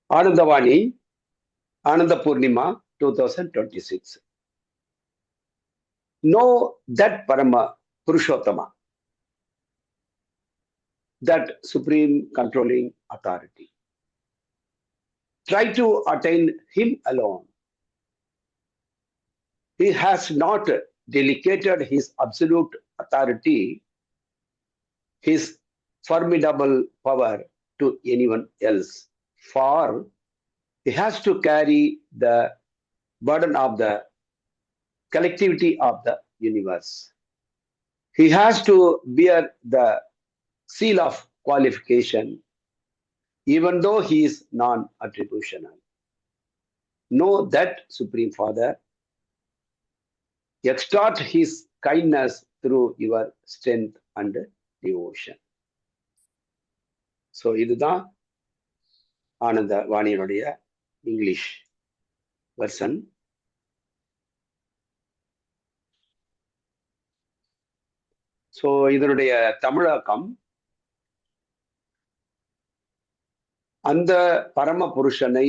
Anandavani, Ananda Purnima 2026. Know that Parama Purushottama, that supreme controlling authority. Try to attain him alone. He has not delegated his absolute authority, his formidable power to anyone else, for he has to carry the burden of the collectivity of the universe. He has to bear the seal of qualification, even though he is non-attributional. Know that, Supreme Father, extort his kindness through your strength and devotion. So, இதுதான் ஆனந்த வாணியினுடைய English version. So இதனுடைய தமிழாக்கம், அந்த பரம புருஷனை,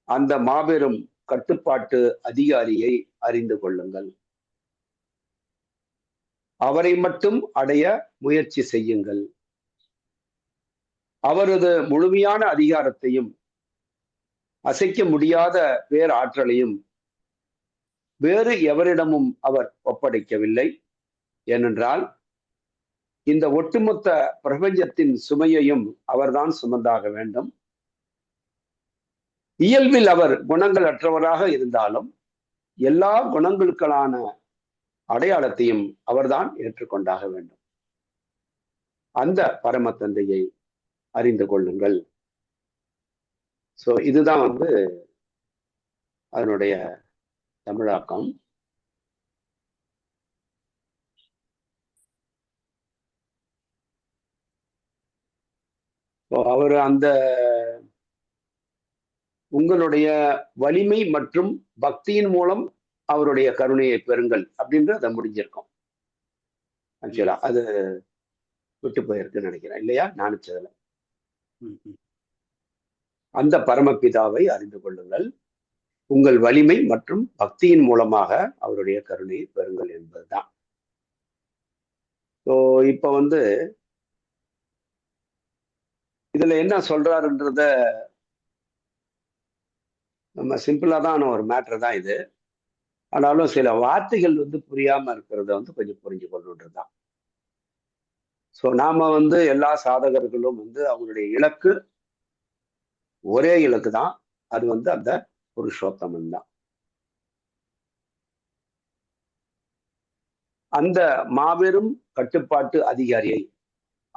அந்த மாபெரும் கட்டுப்பாட்டு அதிகாரியை அறிந்து கொள்ளுங்கள். அவரை மட்டும் அடைய முயற்சி செய்யுங்கள். அவரது முழுமையான அதிகாரத்தையும் அசைக்க முடியாத பேராற்றலையும் வேறு எவரிடமும் அவர் ஒப்படைக்கவில்லை. ஏனென்றால் இந்த ஒட்டுமொத்த பிரபஞ்சத்தின் சுமையையும் அவர்தான் சுமந்தாக வேண்டும். இயல்பில் அவர் குணங்கள் அற்றவராக இருந்தாலும் எல்லா குணங்களுக்கான அடையாளத்தையும் அவர்தான் ஏற்றுக்கொண்டாக வேண்டும். அந்த பரம தந்தையை அறிந்து கொள்ளுங்கள். ஸோ இதுதான் அதனுடைய தமிழாக்கம். அவர் அந்த உங்களுடைய வலிமை மற்றும் பக்தியின் மூலம் அவருடைய கருணையை பெறுங்கள் அப்படின்னு அதை முடிஞ்சிருக்கோம். ஆக்சுவலா அது விட்டு போயிருக்குன்னு நினைக்கிறேன், இல்லையா? நினைச்சதுல அந்த பரமபிதாவை அறிந்து கொள்ளுங்கள், உங்கள் வலிமை மற்றும் பக்தியின் மூலமாக அவருடைய கருணையை பெறுங்கள் என்பதுதான். ஸோ இப்ப இதுல என்ன சொல்றாருன்றத நம்ம சிம்பிளா தான் ஒரு மேட்டர் தான் இது. ஆனாலும் சில வார்த்தைகள் புரியாம இருக்கிறத கொஞ்சம் புரிஞ்சு கொள்ளுன்றதுதான். ஸோ நாம எல்லா சாதகர்களும் அவங்களுடைய இலக்கு ஒரே இலக்கு தான். அது அந்த புருஷோத்தமன் தான். அந்த மாபெரும் கட்டுப்பாட்டு அதிகாரியை,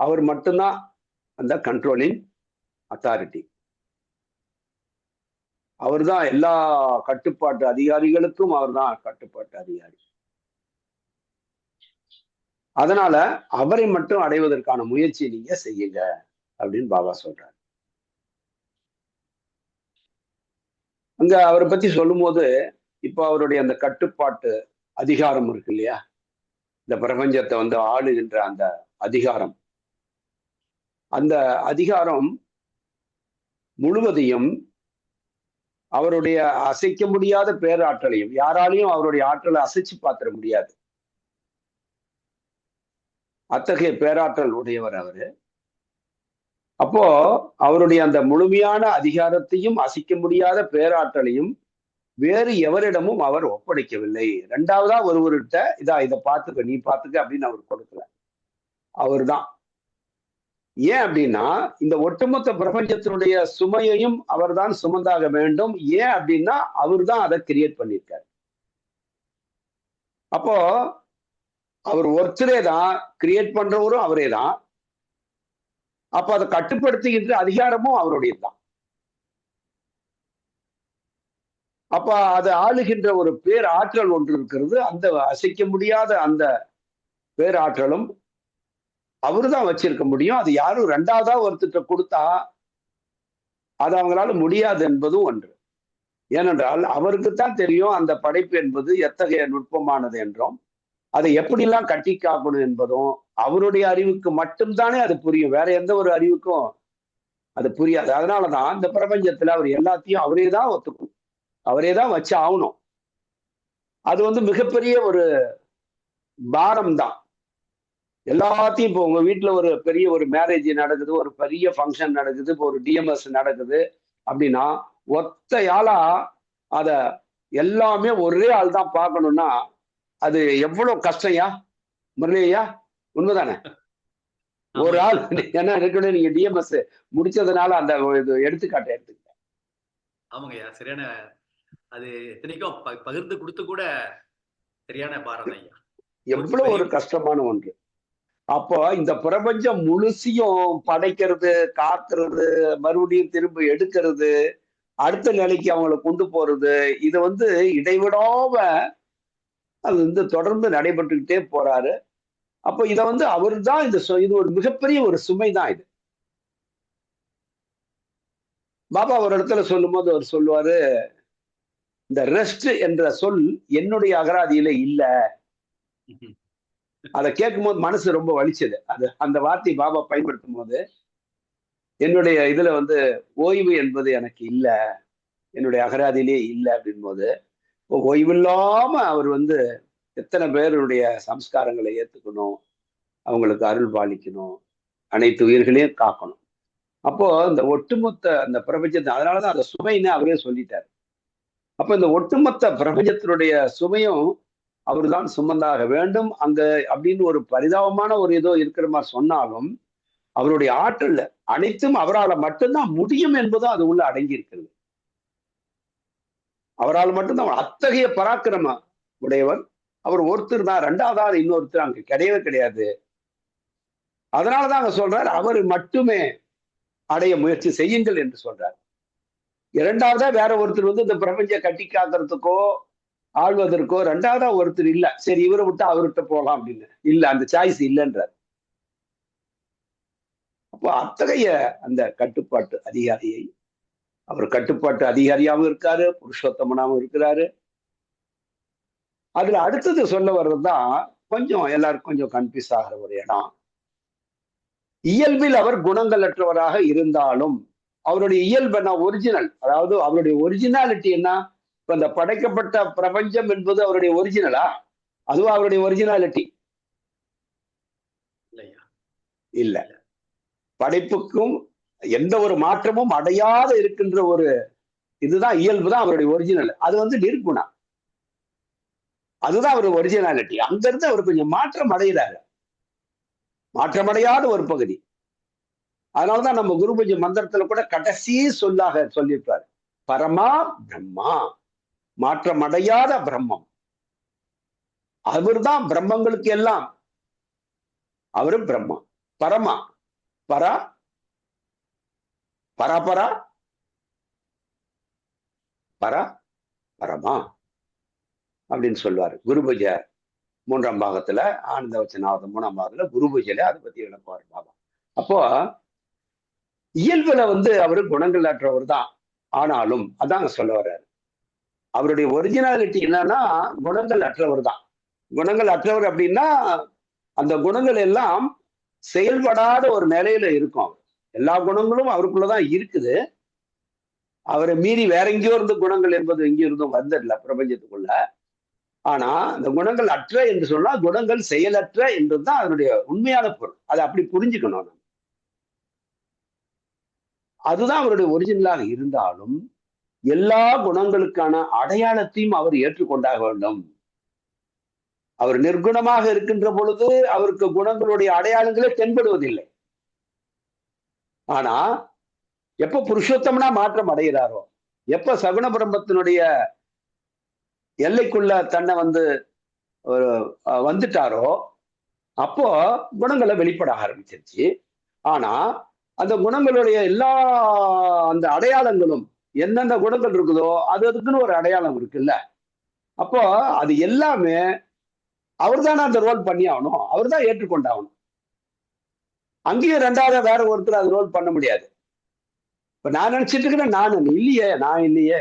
அவர் மட்டும்தான் அந்த கண்ட்ரோலிங் அத்தாரிட்டி. அவர் தான் எல்லா கட்டுப்பாட்டு அதிகாரிகளுக்கும் அவர் தான் கட்டுப்பாட்டு அதிகாரி. அதனால அவரை மட்டும் அடைவதற்கான முயற்சி நீங்க செய்யுங்க அப்படின்னு பாபா சொல்றாரு. அங்க அவரை பத்தி சொல்லும் போது, இப்ப அவருடைய அந்த கட்டுப்பாட்டு அதிகாரம் இருக்கு இல்லையா, இந்த பிரபஞ்சத்தை ஆளுகின்ற அந்த அதிகாரம், அந்த அதிகாரம் முழுவதையும் அவருடைய அசைக்க முடியாத பேராற்றலையும், யாராலையும் அவருடைய ஆற்றலை அசைச்சு பார்த்துட முடியாது, அத்தகைய பேராற்றல் உடையவர் அவரு. அப்போ அவருடைய அந்த முழுமையான அதிகாரத்தையும் அசைக்க முடியாத பேராற்றலையும் வேறு எவரிடமும் அவர் ஒப்படைக்கவில்லை. ரெண்டாவதா ஒருவர்கிட்ட இதை பார்த்துக்க, நீ பார்த்துக்க அப்படின்னு அவர் கொடுக்கல. அவர் தான். ஏன் அப்படின்னா இந்த ஒட்டுமொத்த பிரபஞ்சத்தினுடைய சுமையையும் அவர் தான் சுமந்தாக வேண்டும். ஏன் அப்படின்னா அவர் தான் அதை கிரியேட் பண்ணியிருக்காரு. அப்போ அவர் ஒருத்தரே தான், கிரியேட் பண்றவரும் அவரே தான். அப்ப அதை கட்டுப்படுத்துகின்ற அதிகாரமும் அவருடைய தான். அப்ப அதை ஆளுகின்ற ஒரு பேராற்றல் ஒன்று இருக்கிறது. அந்த அசைக்க முடியாத அந்த பேராற்றலும் அவரு தான் வச்சிருக்க முடியும். அது யாரும் ரெண்டாவதா ஒருத்தர் கொடுத்தா அது அவங்களால முடியாது என்பதும் ஒன்று. ஏனென்றால் அவருக்குத்தான் தெரியும் அந்த படைப்பு என்பது எத்தகைய நுட்பமானது என்றும், அதை எப்படிலாம் கட்டி காக்கணும் என்பதும் அவருடைய அறிவுக்கு மட்டும்தானே அது புரியும். வேற எந்த ஒரு அறிவுக்கும் அது புரியாது. அதனாலதான் இந்த பிரபஞ்சத்துல அவர் எல்லாத்தையும் அவரே தான் ஒத்துக்கணும், அவரே தான் வச்சு ஆகணும். அது வந்து மிகப்பெரிய ஒரு பாரம் தான். எல்லாத்தையும் இப்போ உங்க வீட்டுல ஒரு பெரிய ஒரு மேரேஜ் நடக்குது, ஒரு பெரிய ஃபங்க்ஷன் நடக்குது, இப்போ ஒரு டிஎம்எஸ் நடக்குது அப்படின்னா, ஒத்தையாளா அத எல்லாமே ஒரே ஆள் தான் பார்க்கணும்னா, அது எவ்வளவு கஷ்டம்யா முரளியா? உண்மைதானே? ஒரு ஆள் ஏன்னா ஏற்கனவே நீங்க டிஎம்எஸ் முடிச்சதுனால அந்த இது எடுத்துக்காட்டை எடுத்துக்கிட்டேன். ஆமாங்கய்யா, சரியான. அது இத்தனைக்கும் பகிர்ந்து கொடுத்து கூட சரியான பாரம் ஐயா. எவ்வளவு ஒரு கஷ்டமான ஒன்று. அப்போ இந்த பிரபஞ்சம் முழுசையும் படைக்கிறது, காக்கிறது, மறுபடியும் திரும்ப எடுக்கிறது, அடுத்த நிலைக்கு அவங்களை கொண்டு போறது, இது வந்து இடைவிடாம அது வந்து தொடர்ந்து நடைபெற்றுக்கிட்டே போறாரு. அப்போ இத வந்து அவர் தான் இது ஒரு மிகப்பெரிய ஒரு சுமை தான் இது. பாபா ஒரு இடத்துல சொல்லும்போது அவர் சொல்லுவாரு, இந்த ரெஸ்ட் என்ற சொல் என்னுடைய அகராதியில இல்ல. அதை கேட்கும்போது மனசு ரொம்ப வலிச்சது. அது அந்த வார்த்தையை பாபா பயன்படுத்தும் போது, என்னுடைய இதுல வந்து ஓய்வு என்பது எனக்கு இல்ல, என்னுடைய அகராதியிலே இல்லை அப்படின் போது, ஓய்வில்லாம அவர் வந்து எத்தனை பேருடைய சம்ஸ்காரங்களை ஏத்துக்கணும், அவங்களுக்கு அருள் பாலிக்கணும், அனைத்து உயிர்களையும் காக்கணும். அப்போ இந்த ஒட்டுமொத்த அந்த பிரபஞ்சத்தை, அதனாலதான் அந்த சுமைன்னு அவரே சொல்லிட்டார். அப்ப இந்த ஒட்டுமொத்த பிரபஞ்சத்தினுடைய சுமையும் அவர்தான் சுமந்தாக வேண்டும் அங்க அப்படின்னு ஒரு பரிதாபமான ஒரு ஏதோ இருக்கிற மாதிரி சொன்னாலும், அவருடைய ஆற்றல் அனைத்தும் அவரால் மட்டும்தான் முடியும் என்பதும் அது உள்ள அடங்கி இருக்கிறது. அவரால் மட்டும்தான், அத்தகைய பராக்கிரம உடையவர் அவர் ஒருத்தர் தான், ரெண்டாவது இன்னொருத்தர் அங்க கிடையவே கிடையாது. அதனாலதான் அங்க சொல்றார், அவர் மட்டுமே அடைய முயற்சி செய்யுங்கள் என்று சொல்றார். இரண்டாவதா வேற ஒருத்தர் வந்து இந்த பிரபஞ்ச கட்டி காக்கிறதுக்கோ ஆள்வதற்கோ ரெண்டாவதா ஒருத்தர் இல்ல. சரி இவரை விட்டு அவர்கிட்ட போகலாம் அப்படின்னு இல்ல, அந்த சாய்ஸ் இல்லைன்றார். அப்போ அத்தகைய அந்த கட்டுப்பாட்டு அதிகாரியை, அவர் கட்டுப்பாட்டு அதிகாரியாகவும் இருக்காரு, புருஷோத்தமனாகவும் இருக்கிறாரு. அதுல அடுத்தது சொல்ல வர்றதுதான் கொஞ்சம் எல்லாருக்கும் கொஞ்சம் கன்ஃபியூஸ் ஆகிற ஒரு இடம். இயல்பில் அவர் குணங்களற்றவராக இருந்தாலும் அவருடைய இயல்பு என்ன, ஒரிஜினல், அதாவது அவருடைய ஒரிஜினாலிட்டி என்ன? இப்ப இந்த படைக்கப்பட்ட பிரபஞ்சம் என்பது அவருடைய ஒரிஜினலா? அதுவும் அவருடைய ஒரிஜினாலிட்டி இல்ல. படைப்புக்கும் எந்த ஒரு மாற்றமும் அடையாத இருக்கின்ற ஒரு இதுதான் இயல்பு தான் அவருடைய ஒரிஜினல். அது வந்து நிர்குணம், அதுதான் அவருடைய ஒரிஜினாலிட்டி. அங்கிருந்து அவர் கொஞ்சம் மாற்றம் அடைகிறாரு, மாற்றமடையாத ஒரு பகுதி. அதனாலதான் நம்ம குரு பூஜை மந்திரத்துல கூட கடைசி சொல்லாக சொல்லியிருப்பாரு, பரமா பிரம்மா, மாற்றமடையாத பிரம்மம். அவர்தான் பிரம்மங்களுக்கு எல்லாம், அவரு பிரம்மா. பரமா, பரா, பராபரா, பரா, பரமா அப்படின்னு சொல்லுவாரு. குரு பூஜை 3ஆம் பாகத்துல, ஆனந்த வச்சனாவது 3ஆம் பாகத்துல குரு பூஜையில அதை பத்தி விளக்குவார் பாபா. அப்போ இயல்புல வந்து அவரு குணங்கள் அற்றவர் தான். ஆனாலும் அதாங்க சொல்ல வர்றாரு, அவருடைய ஒரிஜினாலிட்டி என்னன்னா குணங்கள் அற்றவர் தான். குணங்கள் அற்றவர் அப்படின்னா அந்த குணங்கள் எல்லாம் செயல்படாத ஒரு நிலையில இருக்கும். எல்லா குணங்களும் அவருக்குள்ளதான் இருக்குது. அவரை மீறி வேற எங்கேயோ இருந்து குணங்கள் என்பது எங்கேயோ இருந்தும் வந்துடல பிரபஞ்சத்துக்குள்ள. ஆனா இந்த குணங்கள் அற்ற என்று சொன்னா குணங்கள் செயலற்ற என்றுதான் அதனுடைய உண்மையான பொருள். அதை அப்படி புரிஞ்சுக்கணும். அதுதான் அவருடைய ஒரிஜினலாக இருந்தாலும் எல்லா குணங்களுக்கான அடையாளத்தையும் அவர் ஏற்றுக்கொண்டாக வேண்டும். அவர் நிர்குணமாக இருக்கின்ற பொழுது அவருக்கு குணங்களுடைய அடையாளங்களே தென்படுவதில்லை. ஆனா எப்ப புருஷோத்தமனா மாற்றம் அடைகிறாரோ, எப்ப சகுன பிரம்மத்தினுடைய எல்லைக்குள்ள தன்னை வந்து வந்துட்டாரோ, அப்போ குணங்களை வெளிப்பட ஆரம்பிச்சிருச்சு. ஆனா அந்த குணங்களுடைய எல்லா அந்த அடையாளங்களும் எந்தெந்த குணங்கள் இருக்குதோ அது அதுக்குன்னு ஒரு அடையாளம் இருக்குல்ல. அப்போ அது எல்லாமே அவர் தானே அந்த ரோல் பண்ணி ஆகணும், அவர் தான் ஏற்றுக்கொண்டாகணும். அங்கேயும் ரெண்டாவது வேற ஒருத்தர் அது ரோல் பண்ண முடியாது. இப்ப நான் நினைச்சிட்டு இருக்கிறேன், நான் இல்லையே, நான் இல்லையே,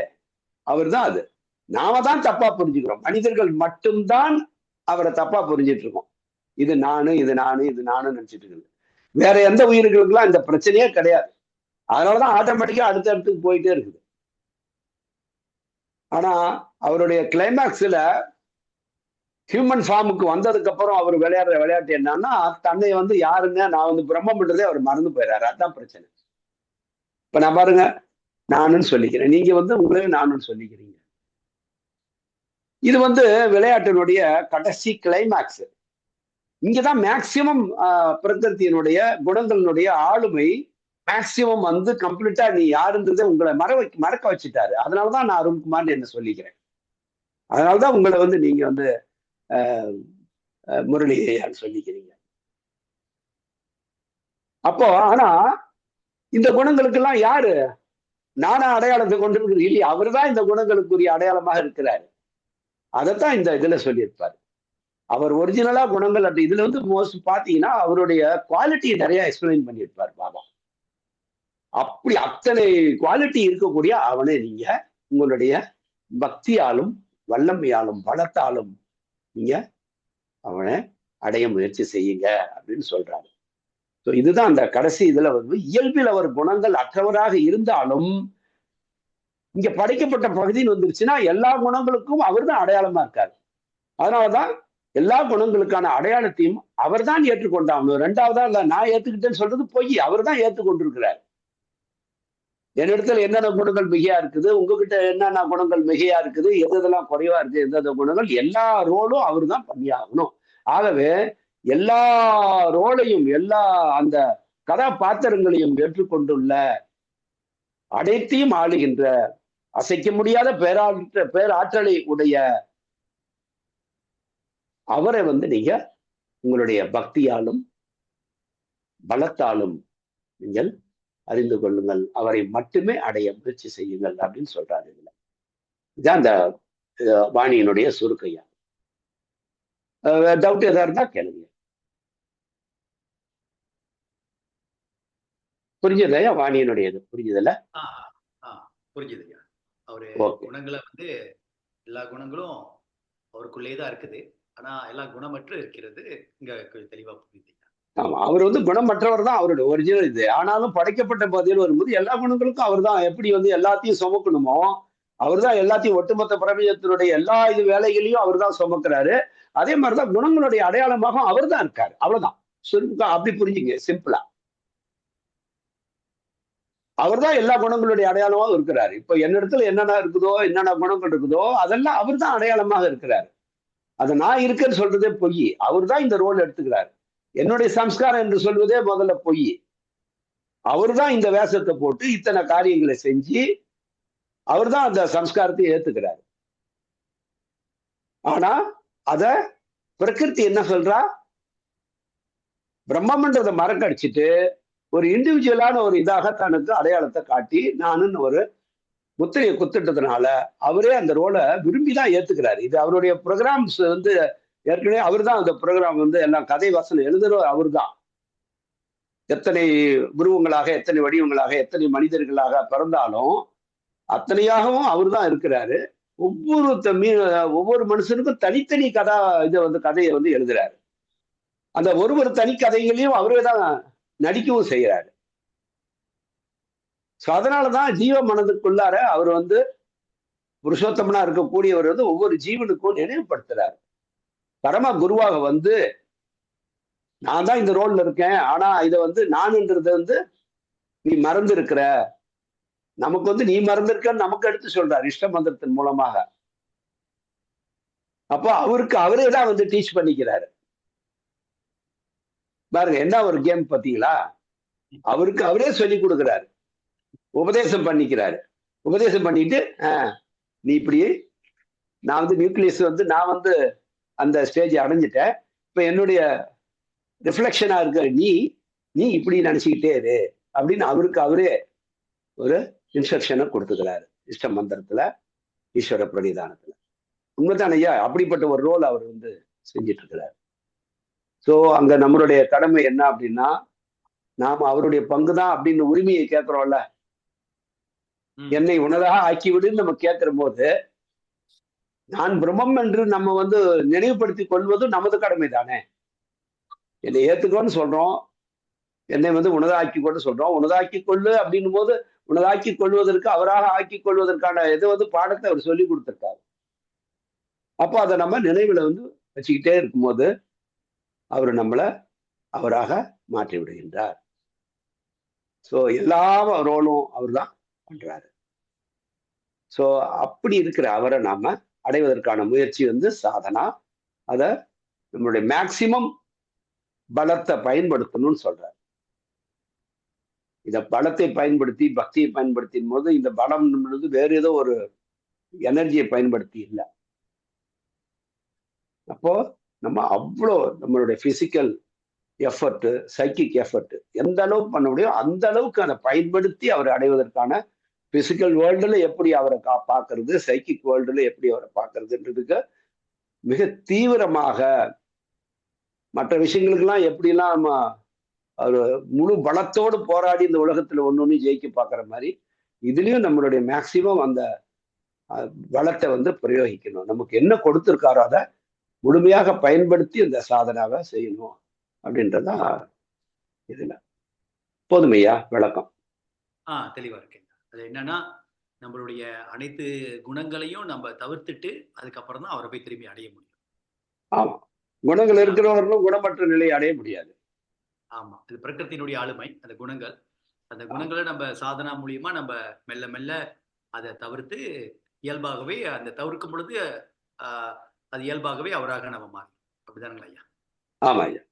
அவர் தான் அது. நாம தான் தப்பா புரிஞ்சுக்கிறோம். மனிதர்கள் மட்டும்தான் அவரை தப்பா புரிஞ்சிட்டு இருக்கோம். இது நானு, இது நானு, இது நானு நினைச்சிட்டு இருக்குது. வேற எந்த உயிர்களுக்கெல்லாம் இந்த பிரச்சனையே கிடையாது. அதனாலதான் ஆட்டோமேட்டிக்கா அடுத்த இடத்துக்கு போயிட்டே இருக்குது. ஆனா அவருடைய கிளைமேக்ஸ்ல ஹியூமன் ஃபார்முக்கு வந்ததுக்கு அப்புறம் அவர் விளையாடுற விளையாட்டு என்னன்னா, தன்னை வந்து யாருங்க, நான் வந்து பிரம்மன்றதே அவர் மறந்து போயிறாரு. அதான் பிரச்சனை. இப்ப நான் பாருங்க, நானுன்னு சொல்லிக்கிறேன். நீங்க வந்து உங்களையும் நானுன்னு சொல்லிக்கிறீங்க. இது வந்து விளையாட்டினுடைய கடைசி கிளைமேக்ஸ். இங்கதான் மேக்சிமம் பிரகிருத்தியினுடைய குணங்களினுடைய ஆளுமை மேக்சிமம் வந்து கம்ப்ளீட்டா நீ யாருன்றதை உங்களை மறக்க வச்சுட்டாரு. அதனாலதான் நான் அருண்குமார் என்ன சொல்லிக்கிறேன். அதனாலதான் உங்களை வந்து நீங்க வந்து முரளியான்னு சொல்லிக்கிறீங்க. அப்போ ஆனா இந்த குணங்களுக்கெல்லாம் யாரு நானா அடையாளத்தை கொண்டிருக்கிறது இல்லையா? அவர் தான் இந்த குணங்களுக்குரிய அடையாளமாக இருக்கிறாரு. அதைத்தான் இந்த இதுல சொல்லியிருப்பாரு. அவர் ஒரிஜினலா குணங்கள் அப்படி இதுல வந்து மோஸ்ட் பாத்தீங்கன்னா அவருடைய குவாலிட்டியை நிறைய எக்ஸ்பிளைன் பண்ணியிருப்பார் பாபா. அப்படி அத்தனை குவாலிட்டி இருக்கக்கூடிய அவனை நீங்க உங்களுடைய பக்தியாலும் வல்லமையாலும் பலத்தாலும் நீங்க அவனை அடைய முயற்சி செய்யுங்க அப்படின்னு சொல்றாங்க. இதுதான் அந்த கடைசி இதுல வந்து இயல்பில் அவர் குணங்கள் அற்றவராக இருந்தாலும் இங்க படைக்கப்பட்ட பகுதின்னு வந்துருச்சுன்னா எல்லா குணங்களுக்கும் அவர் தான் அடையாளமா இருக்காரு. அதனாலதான் எல்லா குணங்களுக்கான அடையாளத்தையும் அவர் தான் ஏற்றுக்கொண்டாகணும். ரெண்டாவதா இல்ல நான் ஏத்துக்கிட்டேன்னு சொல்றது பொய். அவர் தான் ஏற்றுக்கொண்டிருக்கிறார். என்னிடத்துல என்னென்ன குணங்கள் மிகையா இருக்குது, உங்ககிட்ட என்னென்ன குணங்கள் மிகையா இருக்குது, எதெல்லாம் குறைவா இருக்கு, எந்தெந்த குணங்கள், எல்லா ரோலும் அவர் தான் பண்ணியாகணும். ஆகவே எல்லா ரோலையும் எல்லா அந்த கதாபாத்திரங்களையும் ஏற்றுக்கொண்டுள்ள அனைத்தையும் ஆளுகின்ற அசைக்க முடியாத பேராற்றலை உடைய அவரை வந்து நீங்க உங்களுடைய பக்தியாலும் பலத்தாலும் நீங்கள் அறிந்து கொள்ளுங்கள், அவரை மட்டுமே அடைய முயற்சி செய்யுங்கள் அப்படின்னு சொல்றாரு. இதுல இதான் அந்த வாணியினுடைய சுருக்கையா. டவுட் எதா இருந்தா கேளுங்க. புரிஞ்சதையா வாணியினுடையது? புரிஞ்சதுல புரிஞ்சுதுயா. அவரு குணங்களை வந்து எல்லா குணங்களும் அவருக்குள்ளேதான் இருக்குது. ஆனா எல்லாம் குணமற்று இருக்கிறது இங்க தெளிவா புரியுது. ஆமா, அவர் வந்து குணமற்றவர் தான் அவருடைய ஒரிஜினல் இது. ஆனாலும் படைக்கப்பட்ட பகுதியில் வரும்போது எல்லா குணங்களுக்கும் அவர் தான் எப்படி வந்து எல்லாத்தையும் சுமக்கணுமோ அவர் தான் எல்லாத்தையும் ஒட்டுமொத்த பிரபஞ்சத்தினுடைய எல்லா இது வேலைகளையும் அவர் தான் சுமக்கிறாரு. அதே மாதிரிதான் குணங்களுடைய அடையாளமாக அவர் தான் இருக்காரு. அவ்வளவுதான். சுருக்கா அப்படி புரிஞ்சுங்க, சிம்பிளா. அவர் தான் எல்லா குணங்களுடைய அடையாளமாக இருக்கிறாரு. இப்ப என்னிடத்துல என்னென்ன இருக்குதோ, என்னென்ன குணங்கள் இருக்குதோ அதெல்லாம் அவர் தான் அடையாளமாக இருக்கிறாரு. அதை நான் இருக்கேன்னு சொல்றதே பொய். அவர் தான் இந்த ரோல் எடுத்துக்கிறாரு. என்னுடைய சம்ஸ்காரம் என்று சொல்வதே முதல்ல பொய். அவர் தான் இந்த வேஷத்தை போட்டு இத்தனை காரியங்களை செஞ்சு அவர் தான் அந்த சம்ஸ்காரத்தை ஏத்துக்கிறாரு. ஆனா அத பிரகிருதி என்ன சொல்றா, பிரம்மன்றதை மறக்கடிச்சிட்டு ஒரு இண்டிவிஜுவலான ஒரு இதாக தனக்கு அடையாளத்தை காட்டி நானுன்னு ஒரு முத்திரையை குத்துட்டதுனால அவரே அந்த ரோலை விரும்பிதான் ஏத்துக்கிறாரு. இது அவருடைய ப்ரோக்ராம்ஸ் வந்து ஏற்கனவே அவர் தான் அந்த ப்ரோக்ராம் வந்து எல்லாம் கதை வசனம் எழுதுறவர் அவர் தான். எத்தனை உருவங்களாக, எத்தனை வடிவங்களாக, எத்தனை மனிதர்களாக பிறந்தாலும் அத்தனையாகவும் அவர் தான் இருக்கிறாரு. ஒவ்வொரு மனுஷனுக்கும் தனித்தனி கதையை வந்து எழுதுறாரு. அந்த ஒரு தனி கதைகளையும் அவரே தான் நடிக்கவும் செய்யறாரு. அதனாலதான் ஜீவ மனதுக்குள்ளார அவர் வந்து புருஷோத்தமனா இருக்கக்கூடியவர் வந்து ஒவ்வொரு ஜீவனுக்கும் நினைவுபடுத்துறாரு. பரம குருவாக வந்து நான் தான் இந்த ரோல்ல இருக்கேன், ஆனா இதை வந்து நான்ன்றது வந்து நீ மறந்து இருக்கிற, நமக்கு வந்து நீ மறந்திருக்கன்னு நமக்கு எடுத்து சொல்றாரு இஷ்ட மந்திரத்தின் மூலமாக. அப்போ அவரே தான் வந்து டீச் பண்ணிக்கிறாரு. பாருங்க என்ன ஒரு கேம் பாத்தீங்களா? அவரே சொல்லி கொடுக்கிறாரு, உபதேசம் பண்ணிக்கிறாரு. உபதேசம் பண்ணிட்டு நீ இப்படி, நான் வந்து நியூக்ளியஸ் வந்து நான் வந்து அந்த ஸ்டேஜ் அடைஞ்சிட்டேன், இப்ப என்னுடைய ரிஃப்ளெக்ஷனா இருக்க நீ இப்படி நினைச்சுக்கிட்டே இரு அப்படின்னு அவரே ஒரு இன்ஸ்ட்ரக்ஷனை கொடுத்துக்கிறாரு இஷ்ட மந்திரத்துல, ஈஸ்வர பிரணிதானத்துல. உண்மைதான் ஐயா, அப்படிப்பட்ட ஒரு ரோல் அவர் வந்து செஞ்சிட்டு இருக்கிறார். ஸோ அங்க நம்மளுடைய கடமை என்ன அப்படின்னா, நாம அவருடைய பங்குதான் அப்படின்னு உரிமையை கேட்கிறோம்ல, என்னை உணராக ஆக்கிவிடுன்னு நம்ம கேட்கிற போது நான் பிரம்மம் என்று நம்ம வந்து நினைவுபடுத்திக் கொள்வதும் நமது கடமை தானே. என்னை ஏத்துக்கோன்னு சொல்றோம், என்னை வந்து உனதாக்கி கொண்டு சொல்றோம். உனதாக்கி கொள்ளு அப்படின்னும் போது உனதாக்கி கொள்வதற்கு அவராக ஆக்கி கொள்வதற்கான இது வந்து பாடத்தை அவர் சொல்லி கொடுத்திருக்காரு. அப்போ அதை நம்ம நினைவுல வந்து வச்சுக்கிட்டே இருக்கும்போது அவர் நம்மள அவராக மாற்றி விடுகின்றார். ஸோ எல்லா ரோலும் அவர் தான் பண்றாரு. ஸோ அப்படி இருக்கிற அவரை நாம அடைவதற்கான முயற்சி வந்து சாதனா. அதை நம்மளுடைய மேக்சிமம் பலத்தை பயன்படுத்தணும்னு சொல்றாரு. இந்த பலத்தை பயன்படுத்தி பக்தியை பயன்படுத்தின் போது இந்த பலம் வேற ஏதோ ஒரு எனர்ஜியை பயன்படுத்தி இல்லை. அப்போ நம்ம அவ்வளோ நம்மளுடைய பிசிக்கல் எஃபர்ட், சைக்கிக் எஃபர்ட் எந்த அளவுக்கு பண்ண முடியும் அந்த அளவுக்கு அதை பயன்படுத்தி அவரை அடைவதற்கான பிசிக்கல் வேர்ல்டுல எப்படி அவரை பார்க்கறது, சைக்கிக் வேர்ல்டுல எப்படி அவரை பார்க்கறதுன்றதுக்கு மிக தீவிரமாக மற்ற விஷயங்களுக்கெல்லாம் எப்படிலாம் நம்ம ஒரு முழு பலத்தோடு போராடி இந்த உலகத்துல ஒன்னொன்னு ஜெயிக்க பார்க்குற மாதிரி இதுலயும் நம்மளுடைய மேக்சிமம் அந்த பலத்தை வந்து பிரயோகிக்கணும். நமக்கு என்ன கொடுத்திருக்காரோ அதை முழுமையாக பயன்படுத்தி அந்த சாதனாவை செய்யணும் அப்படின்றதான் இதுல. போதுமையா விளக்கம்? தெளிவா இருக்கேன். அது என்னன்னா நம்மளுடைய அனைத்து குணங்களையும் நம்ம தவிர்த்துட்டு அதுக்கப்புறம் தான் அவரை போய் திரும்பி அடைய முடியும். ஆமா, குணங்கள் இருக்கிறவர்களும் குணமற்ற நிலையை அடைய முடியாது. ஆமா, இது பிரகிருத்தினுடைய ஆளுமை. அந்த குணங்களை நம்ம சாதனா மூலியமா நம்ம மெல்ல மெல்ல அதை தவிர்த்து இயல்பாகவே அந்த தவிர்க்கும் பொழுது அது இயல்பாகவே அவராக நம்ம மாறி. அப்படிதானுங்களா ஐயா? ஆமா ஐயா.